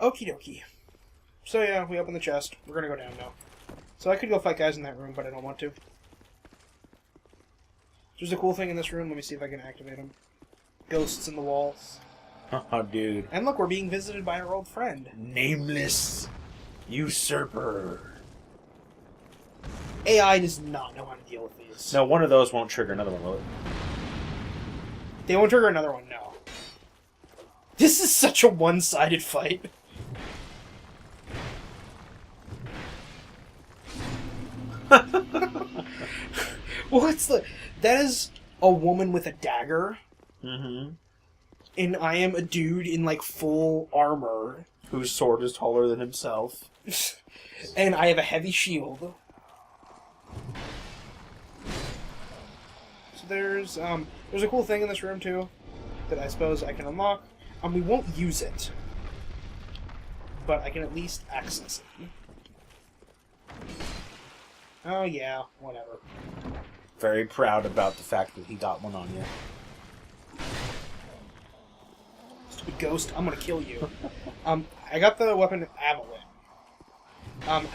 Okie dokie. So yeah, we open the chest. We're gonna go down now. So I could go fight guys in that room, but I don't want to. There's a cool thing in this room. Let me see if I can activate them. Ghosts in the walls. Oh, dude. And look, we're being visited by our old friend. Nameless usurper. AI does not know how to deal with these. No, one of those won't trigger another one, will it? They won't trigger another one, no. This is such a one-sided fight. What's the... That is a woman with a dagger. Mm-hmm. And I am a dude in, like, full armor. Whose sword is taller than himself. And I have a heavy shield. So there's a cool thing in this room, too, that I suppose I can unlock. We won't use it. But I can at least access it. Oh, yeah, whatever. Very proud about the fact that he got one on you. Stupid ghost, I'm gonna kill you. I got the weapon Avalon.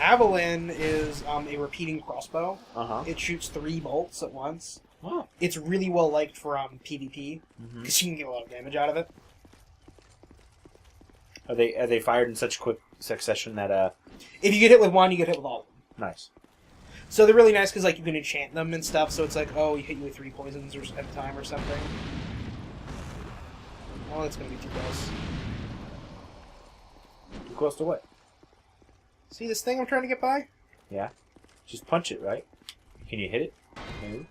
Avalon is a repeating crossbow. Uh-huh. It shoots 3 bolts at once. Wow. It's really well liked for PvP, because you can get a lot of damage out of it. Are they fired in such quick succession that If you get hit with one, you get hit with all of them. Nice. So they're really nice because like you can enchant them and stuff. So it's like, oh, you hit you with 3 poisons at a time or something. Oh, that's gonna be too close. Too close to what? See this thing I'm trying to get by? Yeah. Just punch it, right? Can you hit it? Maybe.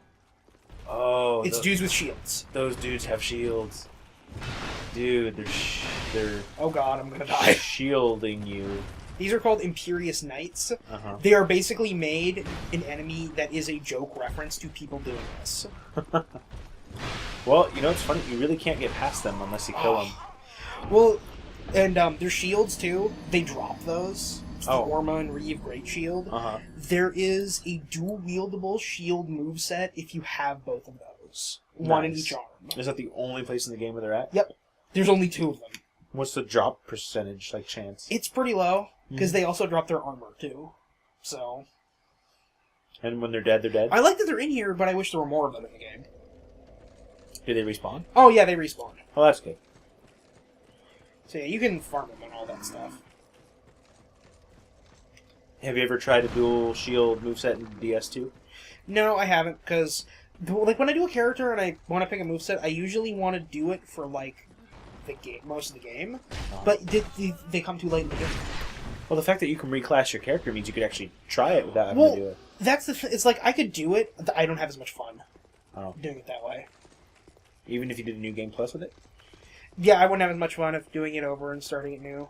Oh, It's dudes with shields. Those dudes have shields. Dude, they're Oh god, I'm gonna die. shielding you. These are called Imperious Knights. Uh-huh. They are basically made an enemy that is a joke reference to people doing this. Well, you know what's funny? You really can't get past them unless you kill them. Well, and their shields too, they drop those. It's the Oh. Orma and Reeve Great Shield. Uh-huh. There is a dual-wieldable shield moveset if you have both of those. One in each arm. Is that the only place in the game where they're at? Yep. There's only 2 of them. What's the drop percentage, like, chance? It's pretty low, because they also drop their armor, too. So... And when they're dead, they're dead? I like that they're in here, but I wish there were more of them in the game. Do they respawn? Oh, yeah, they respawn. Oh, that's good. So, yeah, you can farm them and all that stuff. Have you ever tried a dual shield moveset in DS2? No, I haven't, because... Like, when I do a character and I want to pick a moveset, I usually want to do it for, like, the game, most of the game. But they come too late in the game. Well, the fact that you can reclass your character means you could actually try it without having to do it. That's the it's like, I could do it, but I don't have as much fun doing it that way. Even if you did a New Game Plus with it? Yeah, I wouldn't have as much fun of doing it over and starting it new.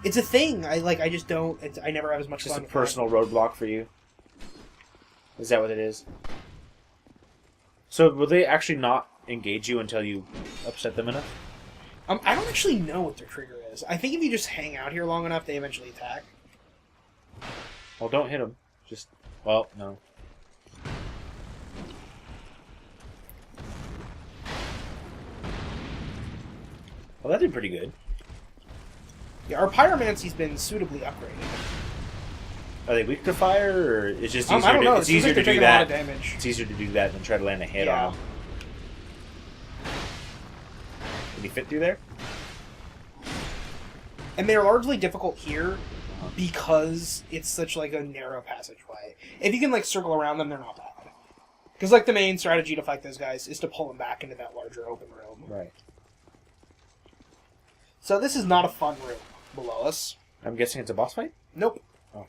It's a thing. I just don't... I never have as much Just fun. a personal roadblock for you? Is that what it is? So, will they actually not engage you until you upset them enough? I don't actually know what their trigger is. I think if you just hang out here long enough, they eventually attack. Well, don't hit them. Just... Well, no. Well, that did pretty good. Yeah, our pyromancy's been suitably upgraded. Are they weak to fire, or it's just easier I don't know. to, it's easier to do that? A lot of damage. It's easier to do that than try to land a hit on them. Can you fit through there? And they're largely difficult here because it's such like a narrow passageway. If you can like circle around them, they're not bad. Because like the main strategy to fight those guys is to pull them back into that larger open room. Right. So this is not a fun room below us. I'm guessing it's a boss fight? Nope. Oh.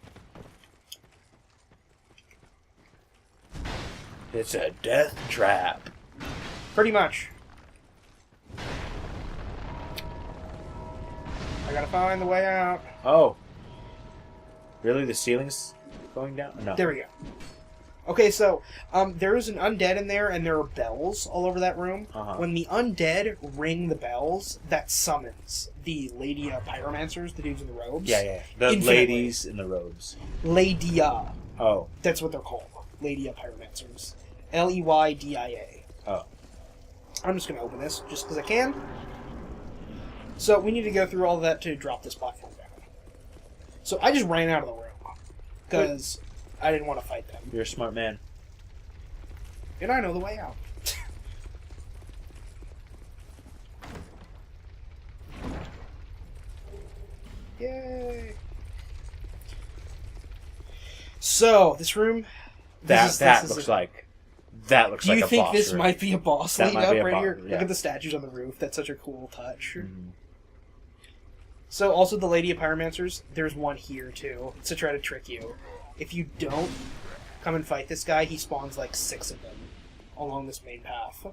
It's a death trap. Pretty much. I gotta find the way out. Oh. Really? The ceiling's going down? No. There we go. Okay, so there is an undead in there, and there are bells all over that room. When the undead ring the bells, that summons the Ladia pyromancers, the dudes in the robes. Yeah. The infinitely. ladies in the robes. Ladia. Oh. That's what they're called. Ladia pyromancers. Leydia. Oh. I'm just going to open this, just because I can. So we need to go through all of that to drop this platform down. So I just ran out of the room because I didn't want to fight them. You're a smart man. And I know the way out. Yay! So this room. That looks like a boss. Do you think this room. might be a boss That lead might up be a right boss, here? yeah. Look at the statues on the roof. That's such a cool touch. Mhm. So also the Lady of Pyromancers, there's one here too. It's to try to trick you. If you don't come and fight this guy, he spawns like 6 of them along this main path.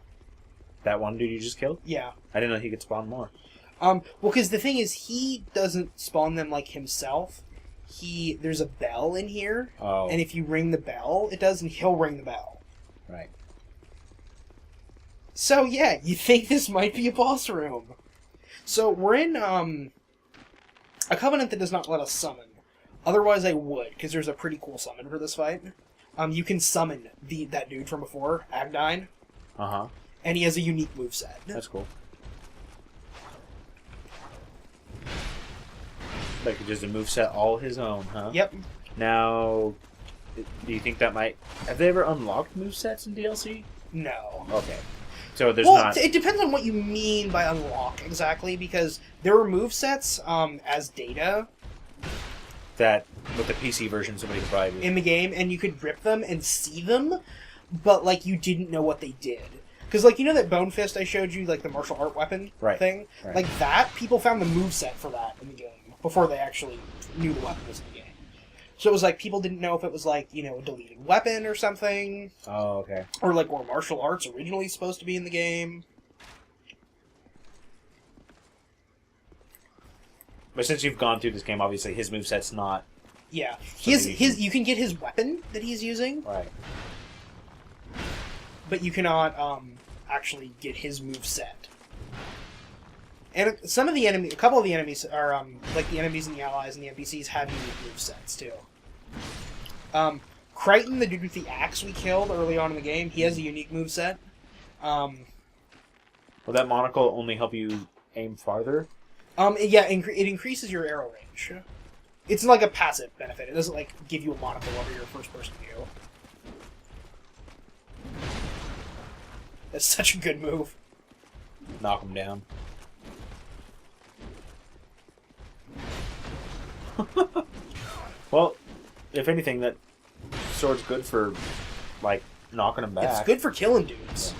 That one dude you just killed? Yeah. I didn't know he could spawn more. Well, because the thing is, he doesn't spawn them like himself. There's a bell in here, Oh. and if you ring the bell, it does, and he'll ring the bell. Right. So yeah, you think this might be a boss room. So we're in a covenant that does not let us summon. Otherwise I would, because there's a pretty cool summon for this fight. You can summon that dude from before, Agdine, Uh-huh. and he has a unique moveset. That's cool. Like just a moveset all his own, huh? Yep. Now, do you think that might... Have they ever unlocked movesets in DLC? No. Okay. So there's Well, not... it depends on what you mean by unlock, exactly, because there were movesets as data That, with the PC version, somebody could probably do. in the game, and you could rip them and see them, but, like, you didn't know what they did. Because, like, you know that Bone Fist I showed you, like, the martial art weapon thing? Right. Like, that, people found the moveset for that in the game, before they actually knew the weapon was in the game. So it was like, people didn't know if it was, like, you know, a deleted weapon or something, Oh, okay. or, like, were martial arts originally supposed to be in the game. But since you've gone through this game, obviously his moveset's not... Yeah. Something You can get his weapon that he's using, Right. but you cannot actually get his moveset. And a couple of the enemies are like the enemies and the allies and the NPCs have unique movesets too. Crichton, the dude with the axe we killed early on in the game, he has a unique moveset. Will that monocle only help you aim farther? Yeah, it increases your arrow range. It's like a passive benefit. It doesn't like give you a monocle over your first person view. That's such a good move. Knock him down. Well, if anything, that sword's good for, like, knocking them back. It's good for killing dudes.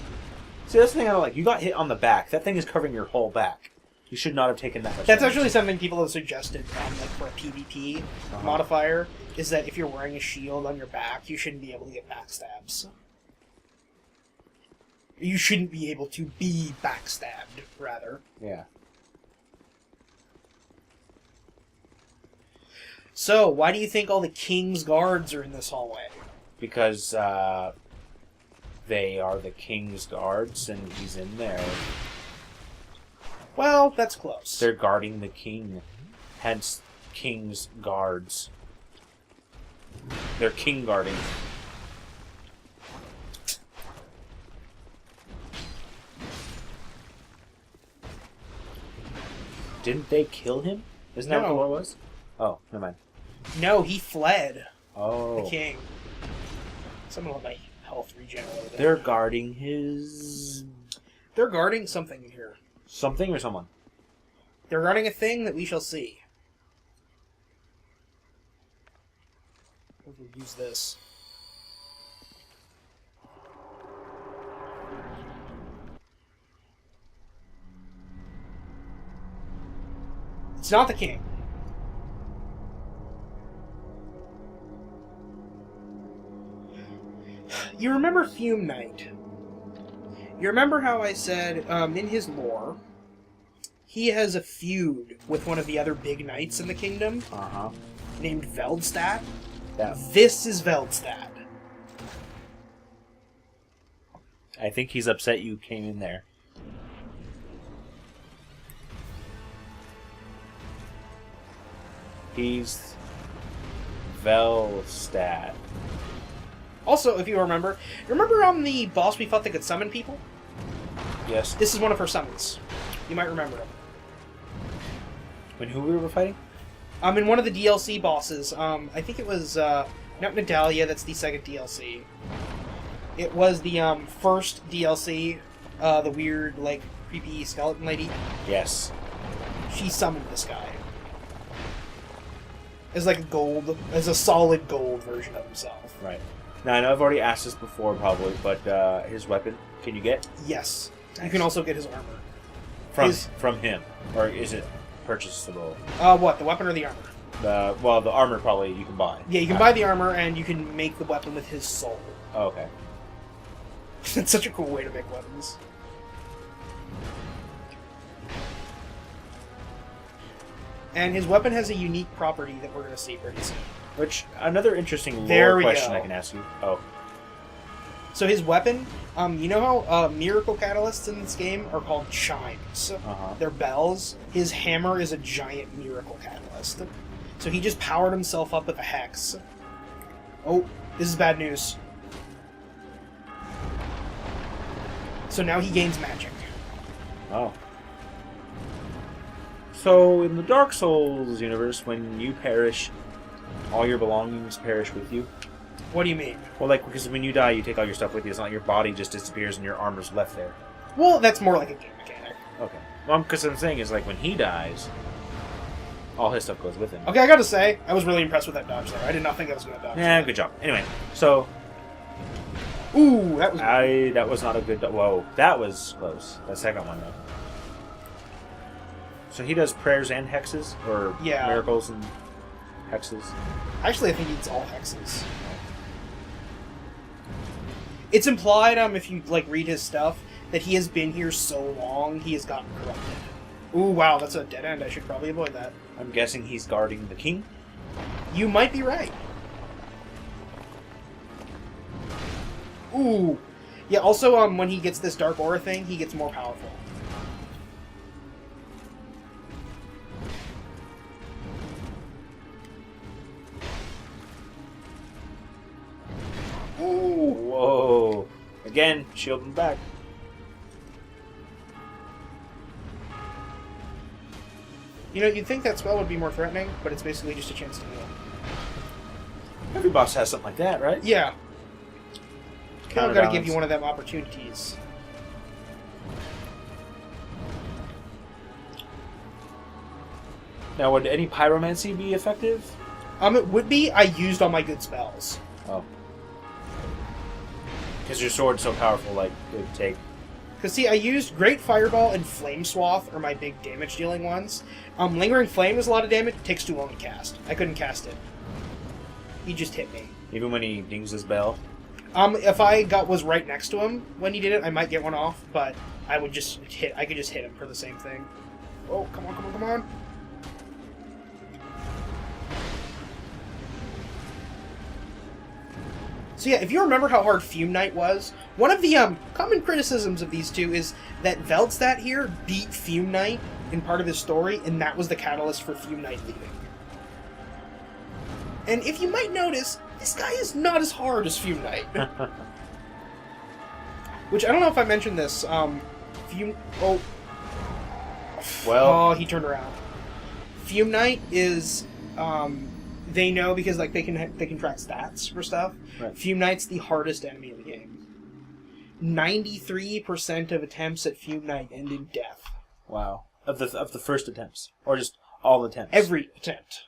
See, that's the thing I don't like. You got hit on the back. That thing is covering your whole back. You should not have taken that much That's damage. actually something people have suggested, like for a PvP modifier, is that if you're wearing a shield on your back, you shouldn't be able to get backstabs. You shouldn't be able to be backstabbed, rather. Yeah. So, why do you think all the king's guards are in this hallway? Because they are the king's guards, and he's in there. Well, that's close. They're guarding the king. Hence, king's guards. They're king guarding. Didn't they kill him? Isn't that No. what it was? Oh, never mind. No, he fled. Oh. The king. Someone let my health regenerate. They're guarding his... They're guarding something in here. something or someone? They're guarding a thing that we shall see. We'll use this. It's not the king. You remember Fume Knight? You remember how I said, in his lore, he has a feud with one of the other big knights in the kingdom, Uh-huh. named Veldstat? Yeah. This is Veldstat. I think he's upset you came in there. He's Veldstat. Also, if you remember the boss we fought that could summon people? Yes. This is one of her summons. You might remember him. When who we were fighting? In one of the DLC bosses. I think it was not Nadalia. That's the second DLC. It was the first DLC. The weird, like, creepy skeleton lady. Yes. She summoned this guy as like as a solid gold version of himself. Right. Now I know I've already asked this before, probably, but his weapon, can you get? Yes. Nice. You can also get his armor. From him, or is it purchasable? What, the weapon or the armor? The armor probably you can buy. Yeah, you can buy the armor, and you can make the weapon with his soul. Oh, okay. It's such a cool way to make weapons. And his weapon has a unique property that we're going to see pretty soon. Which, another interesting There lore we question go. I can ask you. Oh. So his weapon, you know how miracle catalysts in this game are called chimes? They're bells. His hammer is a giant miracle catalyst. So he just powered himself up with a hex. Oh, this is bad news. So now he gains magic. Oh. So, in the Dark Souls universe, when you perish, all your belongings perish with you? What do you mean? Well, like, because when you die, you take all your stuff with you. It's not like your body just disappears and your armor's left there. Well, that's more like a game mechanic. Okay. Well, because what I'm saying is, like, when he dies, all his stuff goes with him. Okay, I gotta say, I was really impressed with that dodge there. I did not think I was gonna dodge. Yeah, good job. Anyway, so... Ooh, that was... That was not a good... Whoa, that was close. That second one, though. So he does prayers and hexes? Or miracles and hexes? Actually, I think it's all hexes. It's implied, if you, like, read his stuff, that he has been here so long, he has gotten corrupted. Ooh, wow, that's a dead end. I should probably avoid that. I'm guessing he's guarding the king? You might be right. Ooh. Yeah, also, when he gets this Dark Aura thing, he gets more powerful. Ooh. Whoa. Again, shielding back. You know, you'd think that spell would be more threatening, but it's basically just a chance to heal. Every boss has something like that, right? Yeah. Kind of gotta give Counterbalance. you one of them opportunities. Now, would any pyromancy be effective? It would be. I used all my good spells. Oh. Because your sword's so powerful, like, it would take... Because, see, I used Great Fireball and Flame Swath are my big damage-dealing ones. Lingering Flame is a lot of damage. It takes too long to cast. I couldn't cast it. He just hit me. Even when he dings his bell? If I was right next to him when he did it, I might get one off, but I could just hit him for the same thing. Oh, come on, come on, come on. So yeah, if you remember how hard Fume Knight was, one of the common criticisms of these two is that Veldstat here beat Fume Knight in part of his story, and that was the catalyst for Fume Knight leaving. And if you might notice, this guy is not as hard as Fume Knight. Which, I don't know if I mentioned this, Fume... Oh. Well... Oh, he turned around. Fume Knight is, they know because, like, they can track stats for stuff. Right. Fume Knight's the hardest enemy in the game. 93% of attempts at Fume Knight end in death. Wow. Of the first attempts? Or just all attempts? Every attempt.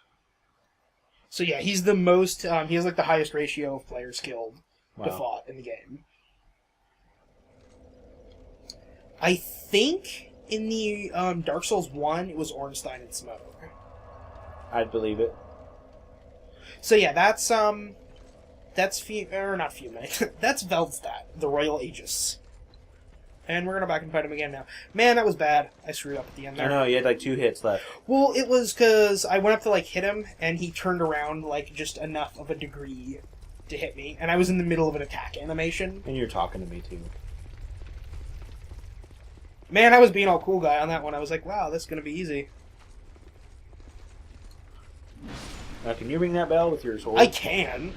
So yeah, he's the most, he has, like, the highest ratio of players killed to fought in the game. I think in the Dark Souls 1, it was Ornstein and Smoke. I'd believe it. So yeah, that's not Fume Knight. That's Veldstat, the Royal Aegis. And we're gonna back and fight him again now. Man, that was bad. I screwed up at the end there. I know, you had like 2 hits left. Well, it was because I went up to, like, hit him, and he turned around, like, just enough of a degree to hit me. And I was in the middle of an attack animation. And you're talking to me, too. Man, I was being all cool guy on that one. I was like, wow, this is gonna be easy. Now, can you ring that bell with your sword? I can.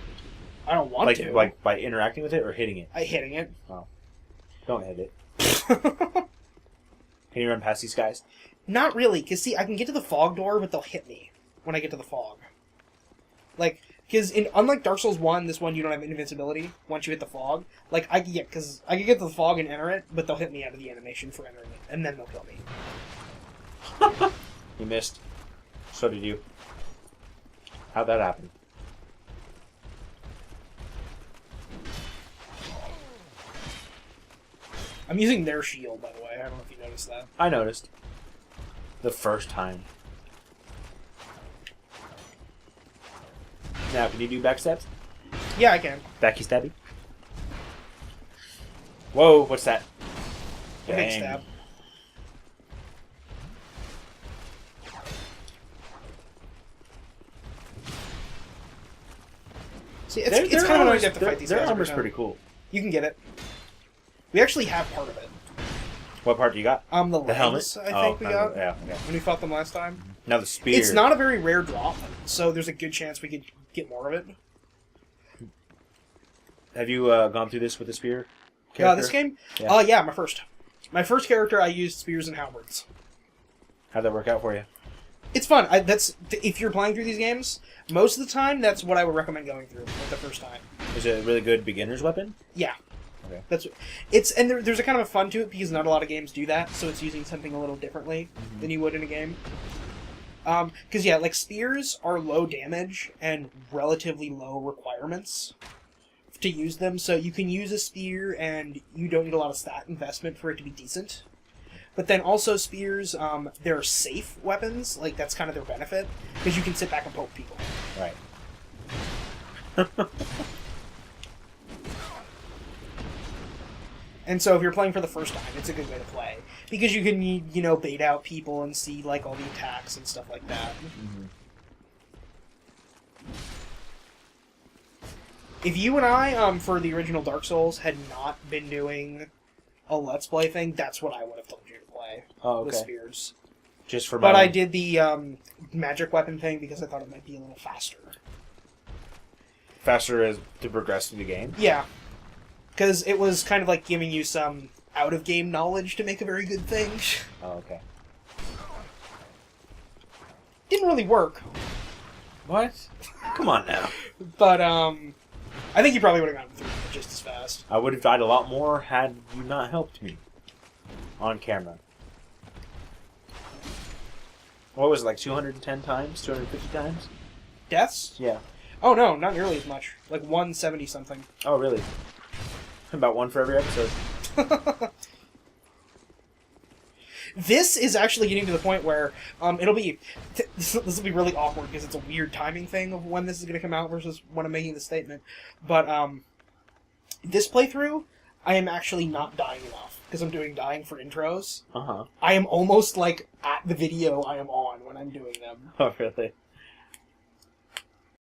I don't want to. Like, by interacting with it or hitting it? Hitting it. Oh. Don't hit it. Can you run past these guys? Not really, because see, I can get to the fog door, but they'll hit me when I get to the fog. Like, because unlike Dark Souls 1, this one you don't have invincibility once you hit the fog. Like, because I can get to the fog and enter it, but they'll hit me out of the animation for entering it, and then they'll kill me. You missed. So did you. How'd that happen? I'm using their shield, by the way. I don't know if you noticed that. I noticed. The first time. Now, can you do backstabs? Yeah, I can. Backy stabby? Whoa, what's that? A big stab. See, it's kind of annoying to have to fight these guys. Their armor's pretty cool. You can get it. We actually have part of it. What part do you got? The legs, helmet? I think we got. Yeah, okay. When we fought them last time. Now the spear. It's not a very rare drop, so there's a good chance we could get more of it. Have you gone through this with the spear character? This game? Yeah. Yeah, my first. My first character, I used spears and halberds. How'd that work out for you? It's fun. If you're playing through these games, most of the time, that's what I would recommend going through the first time. Is it a really good beginner's weapon? Yeah. Okay. There's a kind of a fun to it because not a lot of games do that, so it's using something a little differently than you would in a game. Because like spears are low damage and relatively low requirements to use them, so you can use a spear and you don't need a lot of stat investment for it to be decent. But then also spears, they're safe weapons, like that's kind of their benefit, because you can sit back and poke people. Right. And so if you're playing for the first time, it's a good way to play. Because you can, bait out people and see, like, all the attacks and stuff like that. Mm-hmm. If you and I, for the original Dark Souls, had not been doing a Let's Play thing, that's what I would have told you to play. Oh, okay. With spears. Just for But I did the magic weapon thing because I thought it might be a little faster. Faster as to progress through the game? Yeah. Because it was kind of like giving you some out-of-game knowledge to make a very good thing. Oh, okay. Didn't really work. What? Come on now. But, I think you probably would have gotten through it just as fast. I would have died a lot more had you not helped me. On camera. What was it, like 210 times? 250 times? Deaths? Yeah. Oh, no, not nearly as much. Like 170-something. Oh, really? About one for every episode. This is actually getting to the point where it'll be... This will be really awkward because it's a weird timing thing of when this is going to come out versus when I'm making the statement. But this playthrough, I am actually not dying enough because I'm doing dying for intros. Uh-huh. I am almost like at the video I am on when I'm doing them. Oh, really?